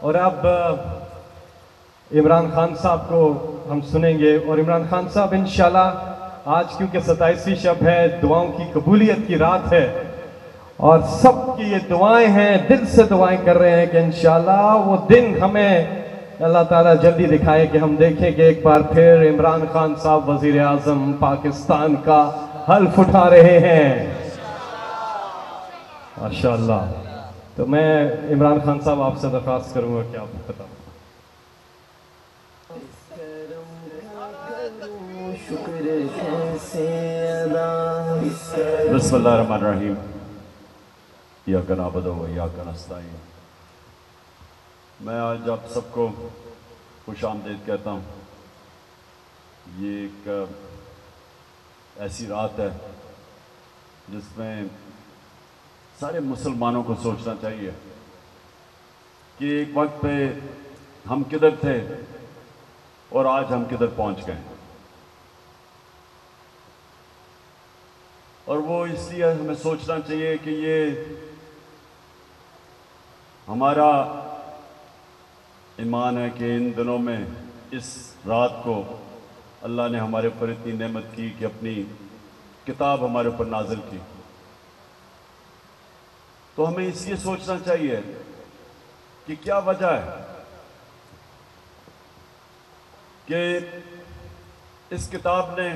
اور اب عمران خان صاحب کو ہم سنیں گے، اور عمران خان صاحب انشاءاللہ آج کیونکہ 27ویں شب ہے، دعاؤں کی قبولیت کی رات ہے، اور سب کی یہ دعائیں ہیں، دل سے دعائیں کر رہے ہیں کہ انشاءاللہ وہ دن ہمیں اللہ تعالیٰ جلدی دکھائے کہ ہم دیکھیں کہ ایک بار پھر عمران خان صاحب وزیر اعظم پاکستان کا حلف اٹھا رہے ہیں ماشاءاللہ۔ تو میں عمران خان صاحب آپ سے درخواست کروں گا کہ آپ بتائیں۔ بسم اللہ الرحمن الرحیم، ایاک نعبد و ایاک نستعین۔ میں آج آپ سب کو خوش آمدید کہتا ہوں۔ یہ ایک ایسی رات ہے جس میں سارے مسلمانوں کو سوچنا چاہیے کہ ایک وقت پہ ہم کدھر تھے اور آج ہم کدھر پہنچ گئے، اور وہ اس لیے ہمیں سوچنا چاہیے کہ یہ ہمارا ایمان ہے کہ ان دنوں میں اس رات کو اللہ نے ہمارے اوپر اتنی نعمت کی کہ اپنی کتاب ہمارے اوپر نازل کی۔ تو ہمیں اس لیے سوچنا چاہیے کہ کیا وجہ ہے کہ اس کتاب نے،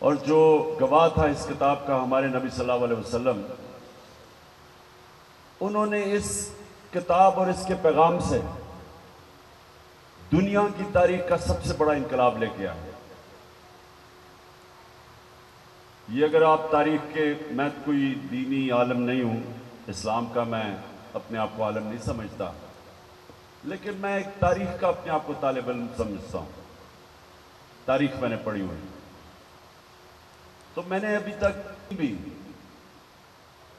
اور جو گواہ تھا اس کتاب کا ہمارے نبی صلی اللہ علیہ وسلم، انہوں نے اس کتاب اور اس کے پیغام سے دنیا کی تاریخ کا سب سے بڑا انقلاب لے کے آئے۔ یہ اگر آپ تاریخ کے، میں کوئی دینی عالم نہیں ہوں، اسلام کا میں اپنے آپ کو عالم نہیں سمجھتا، لیکن میں ایک تاریخ کا اپنے آپ کو طالب علم سمجھتا ہوں۔ تاریخ میں نے پڑھی ہوئی، تو میں نے ابھی تک بھی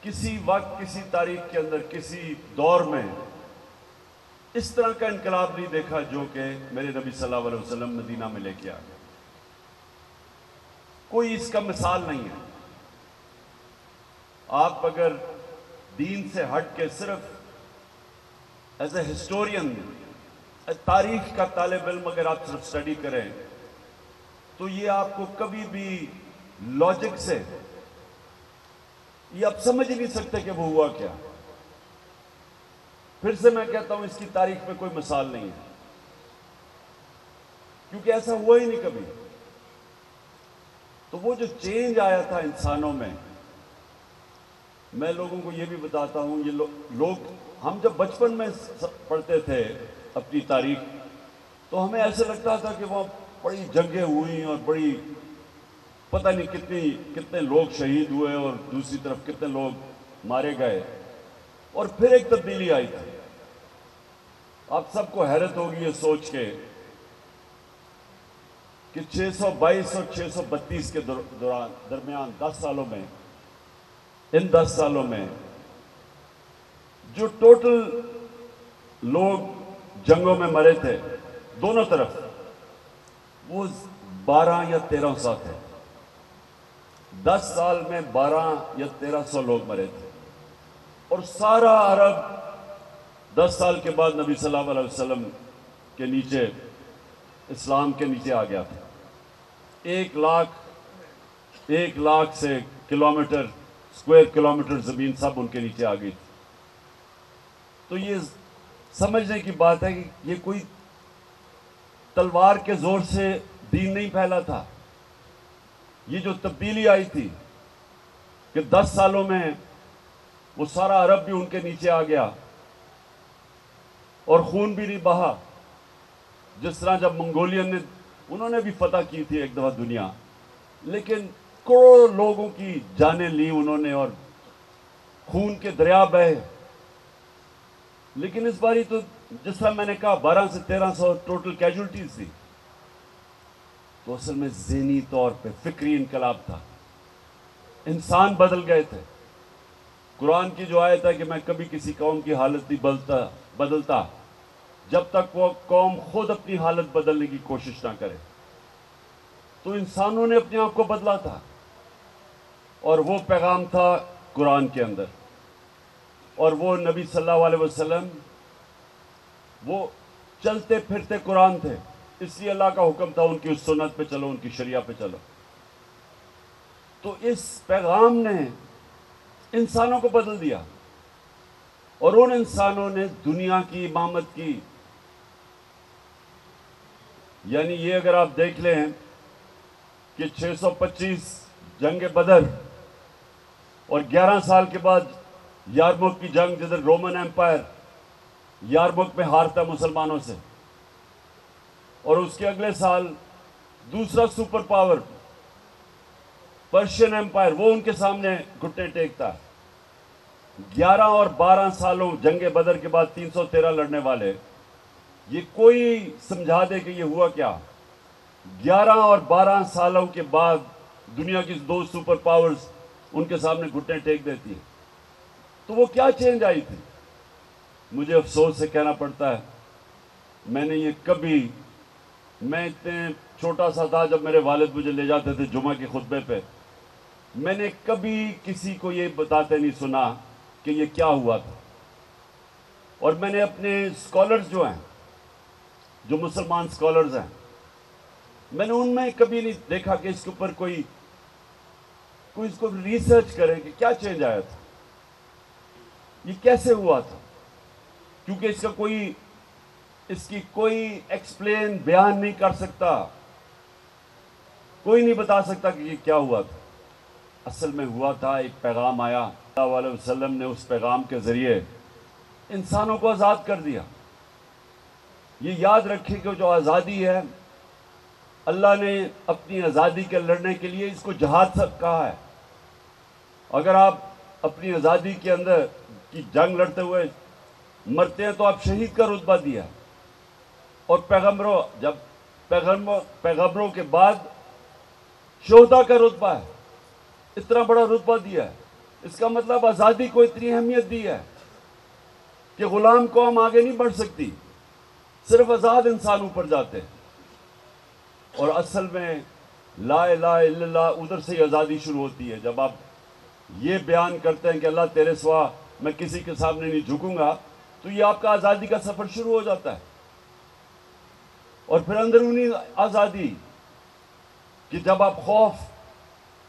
کسی وقت، کسی تاریخ کے اندر، کسی دور میں اس طرح کا انقلاب نہیں دیکھا جو کہ میرے نبی صلی اللہ علیہ وسلم مدینہ میں لے کے آئے۔ کوئی اس کا مثال نہیں ہے۔ آپ اگر دین سے ہٹ کے صرف ایز اے ہسٹورین، تاریخ کا طالب علم اگر آپ صرف اسٹڈی کریں تو یہ آپ کو کبھی بھی لاجک سے یہ آپ سمجھ ہی نہیں سکتے کہ وہ ہوا کیا۔ پھر سے میں کہتا ہوں، اس کی تاریخ میں کوئی مثال نہیں ہے، کیونکہ ایسا ہوا ہی نہیں کبھی۔ تو وہ جو چینج آیا تھا انسانوں میں لوگوں کو یہ بھی بتاتا ہوں، یہ لوگ، ہم جب بچپن میں پڑھتے تھے اپنی تاریخ، تو ہمیں ایسے لگتا تھا کہ وہ بڑی جنگیں ہوئی اور بڑی پتہ نہیں کتنے لوگ شہید ہوئے اور دوسری طرف کتنے لوگ مارے گئے، اور پھر ایک تبدیلی آئی تھی۔ آپ سب کو حیرت ہوگی یہ سوچ کے کہ 622 اور 632 کے درمیان 10 سالوں میں، ان 10 سالوں میں جو ٹوٹل لوگ جنگوں میں مرے تھے دونوں طرف، وہ 12 یا 1300 تھے۔ 10 سال میں 12 یا 1300 لوگ مرے تھے، اور سارا عرب 10 سال کے بعد نبی صلی اللہ علیہ وسلم کے نیچے، اسلام کے نیچے آ گیا تھا۔ 1 لاکھ سے کلومیٹر، اسکوائر کلومیٹر زمین سب ان کے نیچے آ گئی تھی۔ تو یہ سمجھنے کی بات ہے کہ یہ کوئی تلوار کے زور سے دین نہیں پھیلا تھا۔ یہ جو تبدیلی آئی تھی کہ 10 سالوں میں وہ سارا عرب بھی ان کے نیچے آ گیا، اور خون بھی نہیں بہا۔ جس طرح جب منگولین نے، انہوں نے بھی فتح کی تھی ایک دفعہ دنیا، لیکن کروڑوں لوگوں کی جانیں لی انہوں نے، اور خون کے دریا بہے۔ لیکن اس باری تو جس طرح میں نے کہا 12 سے 1300 ٹوٹل کیجولٹیز تھی، تو اصل میں ذہنی طور پہ فکری انقلاب تھا۔ انسان بدل گئے تھے۔ قرآن کی جو آیت ہے کہ میں کبھی کسی قوم کی حالت نہیں بدلتا جب تک وہ قوم خود اپنی حالت بدلنے کی کوشش نہ کرے۔ تو انسانوں نے اپنے آپ کو بدلا تھا، اور وہ پیغام تھا قرآن کے اندر۔ اور وہ نبی صلی اللہ علیہ وسلم وہ چلتے پھرتے قرآن تھے، اس لیے اللہ کا حکم تھا ان کی اس سنت پہ چلو، ان کی شریعہ پہ چلو. تو اس پیغام نے انسانوں کو بدل دیا، اور ان انسانوں نے دنیا کی امامت کی. یعنی یہ اگر آپ دیکھ لیں کہ 625 جنگ بدر اور 11 سال کے بعد یارموک کی جنگ، جدھر رومن ایمپائر یارموک میں ہارتا مسلمانوں سے، اور اس کے اگلے سال دوسرا سپر پاور پرشین ایمپائر وہ ان کے سامنے گھٹنے ٹیکتا ہے. 11 اور 12 سالوں جنگ بدر کے بعد 313 لڑنے والے، یہ کوئی سمجھا دے کہ یہ ہوا کیا. 11 اور 12 سالوں کے بعد دنیا کی دو سپر پاورز ان کے سامنے گھٹنے ٹیک دیتی ہیں. تو وہ کیا چینج آئی تھی؟ مجھے افسوس سے کہنا پڑتا ہے میں نے یہ کبھی، میں اتنے چھوٹا سا تھا جب میرے والد مجھے لے جاتے تھے جمعہ کے خطبے پہ، میں نے کبھی کسی کو یہ بتاتے نہیں سنا کہ یہ کیا ہوا تھا. اور میں نے اپنے اسکالرز جو ہیں، جو مسلمان اسکالرز ہیں، میں نے ان میں کبھی نہیں دیکھا کہ اس کے اوپر کوئی اس کو ریسرچ کرے کہ کیا چینج آیا تھا، یہ کیسے ہوا تھا. کیونکہ اس کی کوئی ایکسپلین بیان نہیں کر سکتا، کوئی نہیں بتا سکتا کہ یہ کیا ہوا تھا. اصل میں ہوا تھا، ایک پیغام آیا، اللہ علیہ وسلم نے اس پیغام کے ذریعے انسانوں کو آزاد کر دیا. یہ یاد رکھیں کہ جو آزادی ہے، اللہ نے اپنی آزادی کے لڑنے کے لیے اس کو جہاد سب کہا ہے. اگر آپ اپنی آزادی کے اندر کی جنگ لڑتے ہوئے مرتے ہیں تو آپ شہید کا رتبہ دیا. اور پیغمبروں کے بعد شہداء کا رتبہ ہے، اتنا بڑا رتبہ دیا ہے. اس کا مطلب آزادی کو اتنی اہمیت دی ہے کہ غلام قوم آگے نہیں بڑھ سکتی، صرف آزاد انسان اوپر جاتے ہیں. اور اصل میں لا الہ الا اللہ ادھر سے ہی آزادی شروع ہوتی ہے. جب آپ یہ بیان کرتے ہیں کہ اللہ تیرے سوا میں کسی کے سامنے نہیں جھکوں گا، تو یہ آپ کا آزادی کا سفر شروع ہو جاتا ہے. اور پھر اندرونی آزادی کہ جب آپ خوف،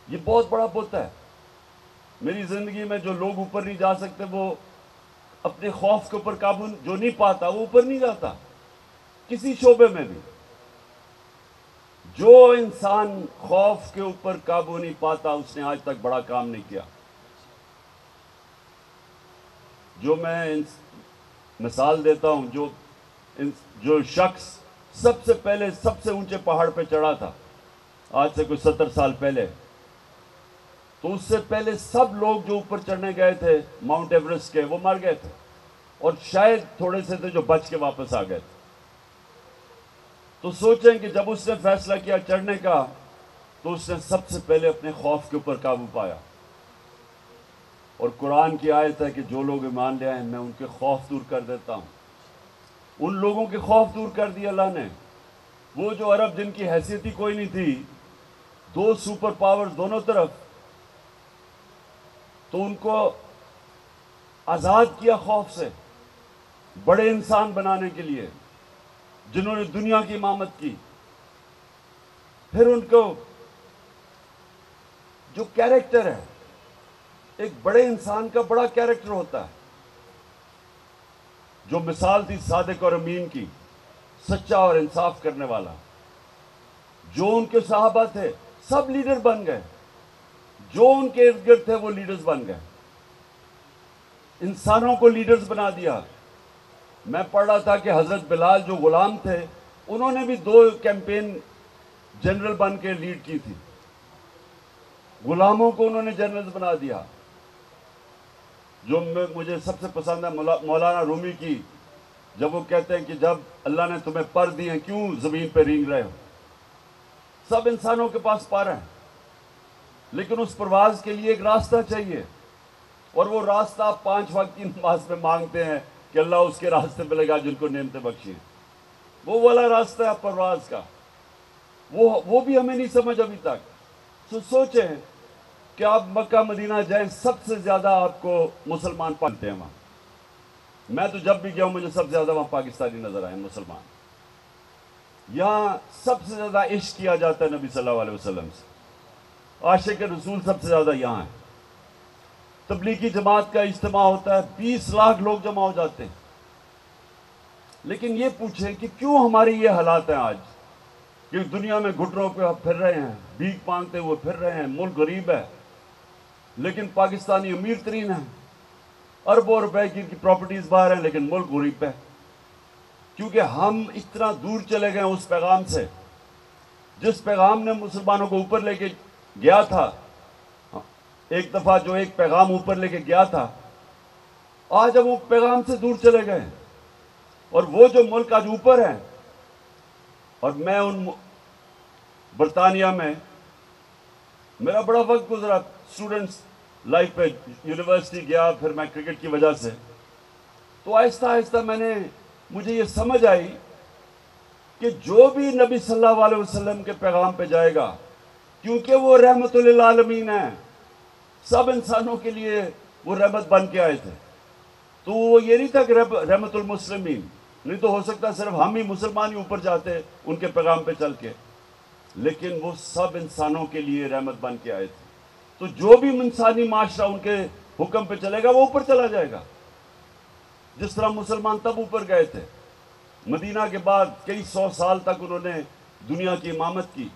یہ بہت بڑا بت ہے. میری زندگی میں جو لوگ اوپر نہیں جا سکتے، وہ اپنے خوف کے اوپر قابو جو نہیں پاتا وہ اوپر نہیں جاتا کسی شعبے میں بھی. جو انسان خوف کے اوپر قابو نہیں پاتا اس نے آج تک بڑا کام نہیں کیا. جو میں مثال دیتا ہوں، جو شخص سب سے پہلے سب سے اونچے پہاڑ پہ چڑھا تھا آج سے کوئی 70 سال پہلے، تو اس سے پہلے سب لوگ جو اوپر چڑھنے گئے تھے ماؤنٹ ایوریسٹ کے، وہ مر گئے تھے، اور شاید تھوڑے سے تھے جو بچ کے واپس آ گئے تھے. تو سوچیں کہ جب اس نے فیصلہ کیا چڑھنے کا، تو اس نے سب سے پہلے اپنے خوف کے اوپر قابو پایا. اور قرآن کی آیت ہے کہ جو لوگ ایمان لے آئے میں ان کے خوف دور کر دیتا ہوں. ان لوگوں کے خوف دور کر دیا اللہ نے. وہ جو عرب جن کی حیثیت ہی کوئی نہیں تھی، دو سپر پاور دونوں طرف، تو ان کو آزاد کیا خوف سے، بڑے انسان بنانے کے لیے جنہوں نے دنیا کی امامت کی. پھر ان کو جو کیریکٹر ہے، ایک بڑے انسان کا بڑا کیریکٹر ہوتا ہے. جو مثال تھی صادق اور امین کی، سچا اور انصاف کرنے والا، جو ان کے صحابہ تھے سب لیڈر بن گئے، جو ان کے ارد گرد تھے وہ لیڈرز بن گئے، انسانوں کو لیڈرز بنا دیا. میں پڑھ رہا تھا کہ حضرت بلال جو غلام تھے، انہوں نے بھی 2 کیمپین جنرل بن کے لیڈ کی تھی. غلاموں کو انہوں نے جنرلز بنا دیا. جو مجھے سب سے پسند ہے مولانا رومی کی، جب وہ کہتے ہیں کہ جب اللہ نے تمہیں پر دی ہیں کیوں زمین پہ رینگ رہے ہو. سب انسانوں کے پاس پر ہیں، لیکن اس پرواز کے لیے ایک راستہ چاہیے، اور وہ راستہ آپ 5 وقت کی نماز میں مانگتے ہیں کہ اللہ اس کے راستے پہ لگا جن کو نعمتیں بخشی ہیں. وہ والا راستہ ہے پرواز کا، وہ بھی ہمیں نہیں سمجھ ابھی تک. سوچیں کہ آپ مکہ مدینہ جائیں، سب سے زیادہ آپ کو مسلمان پاتے ہیں وہاں. میں تو جب بھی گیا ہوں مجھے سب سے زیادہ وہاں پاکستانی نظر آئے، مسلمان. یہاں سب سے زیادہ عشق کیا جاتا ہے نبی صلی اللہ علیہ وسلم سے. عاشق رسول سب سے زیادہ یہاں ہے. تبلیغی جماعت کا اجتماع ہوتا ہے، 20 لاکھ لوگ جمع ہو جاتے ہیں. لیکن یہ پوچھیں کہ کیوں ہماری یہ حالات ہیں آج کہ دنیا میں گھٹنوں پہ پھر رہے ہیں، بھیک مانگتے ہوئے پھر رہے ہیں، ملک غریب ہے لیکن پاکستانی امیر ترین ہیں، اربوں روپے کی پراپرٹیز باہر ہیں لیکن ملک غریب ہے. کیونکہ ہم اتنا دور چلے گئے اس پیغام سے جس پیغام نے مسلمانوں کو اوپر لے کے گیا تھا. ایک دفعہ جو ایک پیغام اوپر لے کے گیا تھا، آج ہم وہ پیغام سے دور چلے گئے. اور وہ جو ملک آج اوپر ہیں، اور میں ان برطانیہ میں میرا بڑا وقت گزرا اسٹوڈنٹس لائف پہ، یونیورسٹی گیا، پھر میں کرکٹ کی وجہ سے، تو آہستہ آہستہ مجھے یہ سمجھ آئی کہ جو بھی نبی صلی اللہ علیہ وسلم کے پیغام پہ جائے گا، کیونکہ وہ رحمت للعالمین ہیں، سب انسانوں کے لیے وہ رحمت بن کے آئے تھے. تو وہ یہ نہیں تھا کہ رحمت المسلمین، نہیں تو ہو سکتا صرف ہم ہی مسلمان ہی اوپر جاتے ان کے پیغام پہ چل کے، لیکن وہ سب انسانوں کے لیے رحمت بن کے آئے تھے. تو جو بھی انسانی معاشرہ ان کے حکم پہ چلے گا وہ اوپر چلا جائے گا. جس طرح مسلمان تب اوپر گئے تھے، مدینہ کے بعد کئی 100 سال تک انہوں نے دنیا کی امامت کی.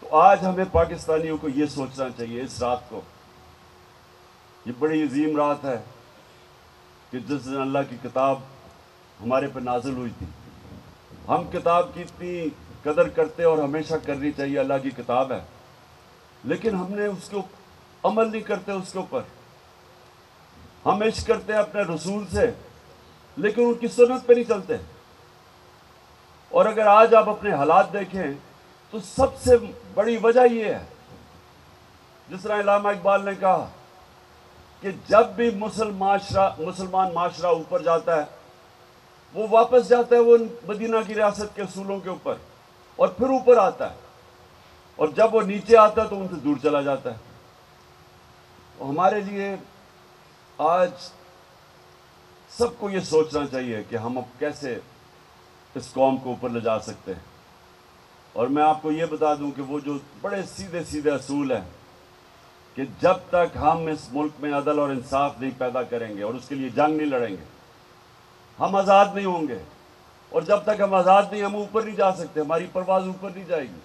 تو آج ہمیں پاکستانیوں کو یہ سوچنا چاہیے اس رات کو، یہ بڑی عظیم رات ہے کہ جس دن اللہ کی کتاب ہمارے پہ نازل ہوئی تھی. ہم کتاب کی اتنی قدر کرتے اور ہمیشہ کرنی چاہیے، اللہ کی کتاب ہے، لیکن ہم نے اس کو عمل نہیں کرتے. اس کے اوپر ہم عشق کرتے ہیں اپنے رسول سے لیکن ان کی سنت پہ نہیں چلتے. اور اگر آج آپ اپنے حالات دیکھیں تو سب سے بڑی وجہ یہ ہے، جس طرح علامہ اقبال نے کہا کہ جب بھی مسلمان معاشرہ اوپر جاتا ہے وہ واپس جاتا ہے وہ مدینہ کی ریاست کے اصولوں کے اوپر، اور پھر اوپر آتا ہے، اور جب وہ نیچے آتا ہے تو ان سے دور چلا جاتا ہے. تو ہمارے لیے آج سب کو یہ سوچنا چاہیے کہ ہم اب کیسے اس قوم کو اوپر لے جا سکتے ہیں. اور میں آپ کو یہ بتا دوں کہ وہ جو بڑے سیدھے سیدھے اصول ہیں کہ جب تک ہم اس ملک میں عدل اور انصاف نہیں پیدا کریں گے اور اس کے لیے جنگ نہیں لڑیں گے ہم آزاد نہیں ہوں گے. اور جب تک ہم آزاد نہیں، ہم اوپر نہیں جا سکتے، ہماری پرواز اوپر نہیں جائے گی.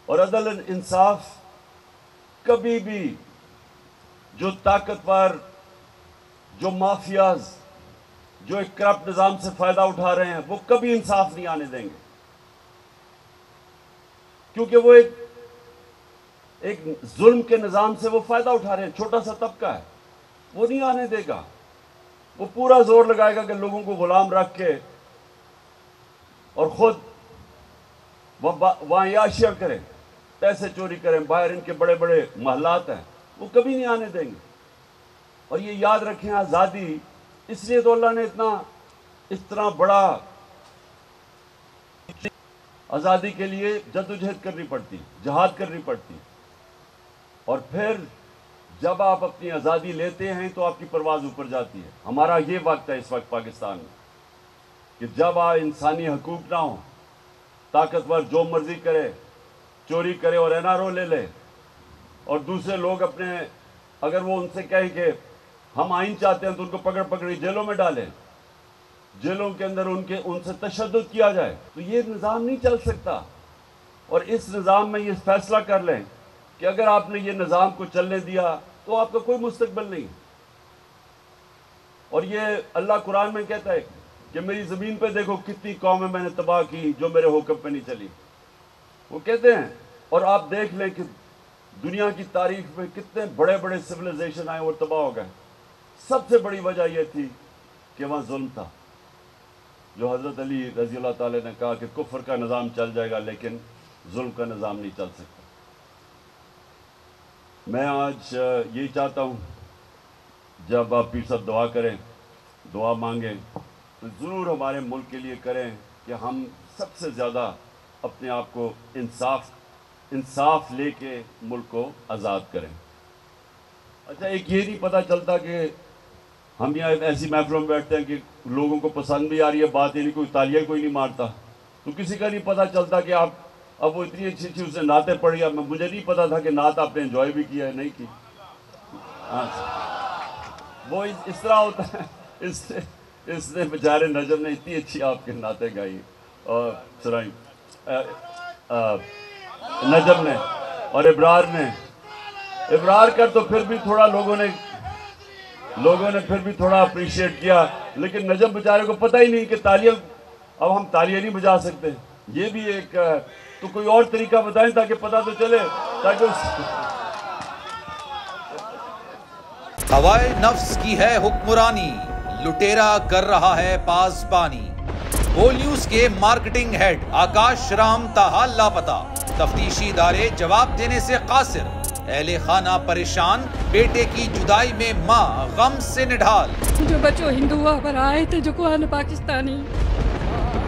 اور عدل انصاف کبھی بھی جو طاقتور، جو مافیاز، جو ایک کرپٹ نظام سے فائدہ اٹھا رہے ہیں وہ کبھی انصاف نہیں آنے دیں گے، کیونکہ وہ ایک ظلم کے نظام سے وہ فائدہ اٹھا رہے ہیں. چھوٹا سا طبقہ ہے، وہ نہیں آنے دے گا. وہ پورا زور لگائے گا کہ لوگوں کو غلام رکھ کے اور خود وہاں عیاشیاں کریں، پیسے چوری کریں. باہر ان کے بڑے بڑے محلات ہیں، وہ کبھی نہیں آنے دیں گے. اور یہ یاد رکھیں، آزادی اس لیے تو اللہ نے اتنا بڑا، آزادی کے لیے جدوجہد کرنی پڑتی، جہاد کرنی پڑتی. اور پھر جب آپ اپنی آزادی لیتے ہیں تو آپ کی پرواز اوپر جاتی ہے. ہمارا یہ وقت ہے اس وقت پاکستان میں کہ جب انسانی حقوق نہ ہوں، طاقتور جو مرضی کرے، چوری کرے اور NRO لے لے، اور دوسرے لوگ اپنے، اگر وہ ان سے کہیں کہ ہم آئین چاہتے ہیں تو ان کو پکڑی جیلوں میں ڈالیں، جیلوں کے اندر ان سے تشدد کیا جائے. تو یہ نظام نہیں چل سکتا. اور اس نظام میں یہ فیصلہ کر لیں کہ اگر آپ نے یہ نظام کو چلنے دیا تو آپ کا کوئی مستقبل نہیں. اور یہ اللہ قرآن میں کہتا ہے کہ میری زمین پہ دیکھو کتنی قومیں میں نے تباہ کی جو میرے حکم پہ نہیں چلی. وہ کہتے ہیں، اور آپ دیکھ لیں کہ دنیا کی تاریخ میں کتنے بڑے بڑے سویلائزیشن آئے اور تباہ ہو گئے. سب سے بڑی وجہ یہ تھی کہ وہاں ظلم تھا. جو حضرت علی رضی اللہ تعالی نے کہا کہ کفر کا نظام چل جائے گا لیکن ظلم کا نظام نہیں چل سکتا. میں آج یہی چاہتا ہوں جب آپ پیر صاحب دعا کریں، دعا مانگیں تو ضرور ہمارے ملک کے لیے کریں کہ ہم سب سے زیادہ اپنے آپ کو انصاف لے کے ملک کو آزاد کریں. اچھا، ایک یہ نہیں پتہ چلتا کہ ہم یہاں ایسی محفلوں میں بیٹھتے ہیں کہ لوگوں کو پسند بھی آ رہی ہے بات، یعنی کوئی تالیاں کوئی نہیں مارتا، تو کسی کا نہیں پتہ چلتا کہ آپ اب وہ اتنی اچھی اس نے نعتیں پڑھی، اب مجھے نہیں پتا تھا کہ نعت آپ نے انجوائے بھی کیا ہے نہیں کی. ہاں وہ اس طرح ہوتا ہے. اس نے بیچارے نجم نے اتنی اچھی آپ کے نعتیں گائی اور سنائی، نجم نے اور ابرار نے. ابرار کر تو پھر بھی تھوڑا لوگوں نے پھر بھی تھوڑا اپریشیٹ کیا، لیکن نجم بیچارے کو پتہ ہی نہیں کہ تالیاں، اب ہم تالیاں نہیں بجا سکتے. یہ بھی ایک تو کوئی اور طریقہ بتائیں تاکہ پتہ تو چلے، تاکہ ہوائے نفس کی ہے حکمرانی، لٹیرا کر رہا ہے پاسبانی. بول نیوز کے مارکیٹنگ ہیڈ آکاش رام تاحال لاپتہ، تفتیشی ادارے جواب دینے سے قاصر. اہل خانہ پریشان، بیٹے کی جدائی میں ماں غم سے نڈھال. جو بچو ہندو ہوا پر آئے تھے جو کو پاکستانی،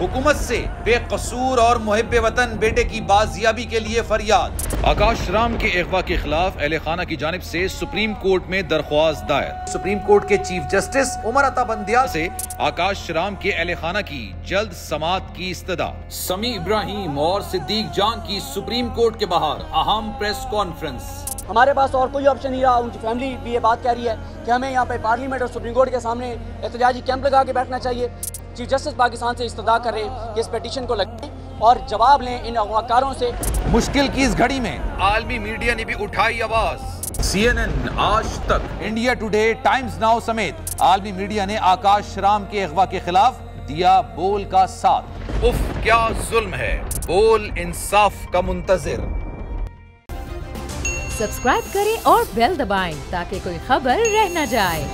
حکومت سے بے قصور اور محب وطن بیٹے کی بازیابی کے لیے فریاد. آکاش رام کے اغوا کے خلاف اہل خانہ کی جانب سے سپریم کورٹ میں درخواست دائر. سپریم کورٹ کے چیف جسٹس عمر عطا بندیال سے آکاش رام کے اہل خانہ کی جلد سماعت کی استدعا. سمیع ابراہیم اور صدیق جان کی سپریم کورٹ کے باہر اہم پریس کانفرنس. ہمارے پاس اور کوئی آپشن نہیں رہا. ان کی فیملی بھی یہ بات کہہ رہی ہے کہ ہمیں یہاں پہ پارلیمنٹ اور سپریم کورٹ کے سامنے احتجاجی کیمپ لگا کے بیٹھنا چاہیے. چیف جسٹس پاکستان سے استدعا کر رہے ہیں کہ اس پیٹیشن کو لگائیں اور جواب لیں ان اغواکاروں سے. مشکل کی اس گھڑی میں عالمی میڈیا نے بھی اٹھائی آواز. CNN، آج تک، انڈیا ٹوڈے، ٹائمز ناؤ سمیت عالمی میڈیا نے آکاش رام کے اغوا کے خلاف دیا بول کا ساتھ. اف کیا ظلم ہے، بول انصاف کا منتظر. سبسکرائب کریں اور بیل دبائیں تاکہ کوئی خبر رہ نہ جائے.